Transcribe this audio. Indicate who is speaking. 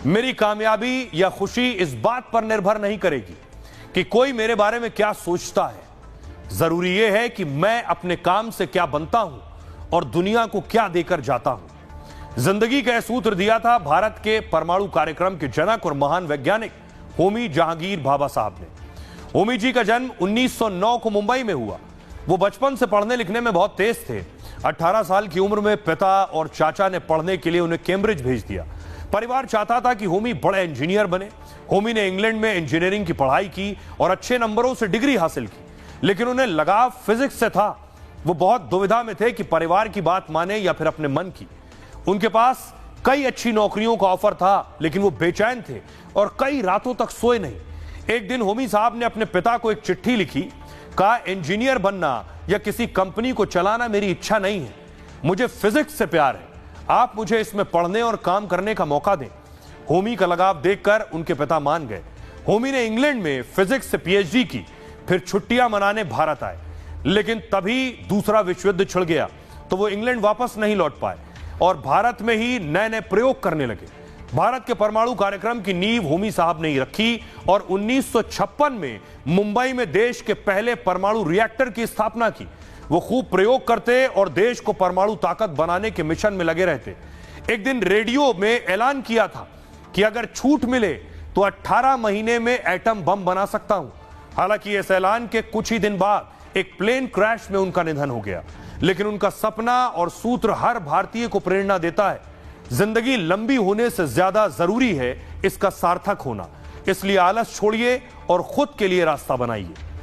Speaker 1: मेरी कामयाबी या खुशी इस बात पर निर्भर नहीं करेगी कि कोई मेरे बारे में क्या सोचता है। जरूरी यह है कि मैं अपने काम से क्या बनता हूं और दुनिया को क्या देकर जाता हूं। जिंदगी का यह सूत्र दिया था भारत के परमाणु कार्यक्रम के जनक और महान वैज्ञानिक होमी जहांगीर भाभा साहब ने। होमी जी का जन्म 1909 को मुंबई में हुआ। वो बचपन से पढ़ने लिखने में बहुत तेज थे। 18 साल की उम्र में पिता और चाचा ने पढ़ने के लिए उन्हें कैम्ब्रिज भेज दिया। परिवार चाहता था कि होमी बड़े इंजीनियर बने। होमी ने इंग्लैंड में इंजीनियरिंग की पढ़ाई की और अच्छे नंबरों से डिग्री हासिल की, लेकिन उन्हें लगाव फिजिक्स से था। वो बहुत दुविधा में थे कि परिवार की बात माने या फिर अपने मन की। उनके पास कई अच्छी नौकरियों का ऑफर था, लेकिन वो बेचैन थे और कई रातों तक सोए नहीं। एक दिन होमी साहब ने अपने पिता को एक चिट्ठी लिखी। कहा, इंजीनियर बनना या किसी कंपनी को चलाना मेरी इच्छा नहीं है, मुझे फिजिक्स से प्यार है। आप मुझे इसमें पढ़ने और काम करने का मौका दें। होमी का लगाव देखकर उनके पिता मान गए। होमी ने इंग्लैंड में फिजिक्स से पीएचडी की, फिर छुट्टियां मनाने भारत आए। लेकिन तभी दूसरा विश्व युद्ध छिड़ गया तो वो इंग्लैंड वापस नहीं लौट पाए और भारत में ही नए नए प्रयोग करने लगे। भारत के परमाणु कार्यक्रम की नींव होमी साहब ने ही रखी और 1956 में मुंबई में देश के पहले परमाणु रिएक्टर की स्थापना की। वो खूब प्रयोग करते और देश को परमाणु ताकत बनाने के मिशन में लगे रहते। एक दिन रेडियो में ऐलान किया था कि अगर छूट मिले तो 18 महीने में एटम बम बना सकता हूं। हालांकि इस ऐलान के कुछ ही दिन बाद एक प्लेन क्रैश में उनका निधन हो गया, लेकिन उनका सपना और सूत्र हर भारतीय को प्रेरणा देता है। जिंदगी लंबी होने से ज्यादा जरूरी है इसका सार्थक होना। इसलिए आलस छोड़िए और खुद के लिए रास्ता बनाइए।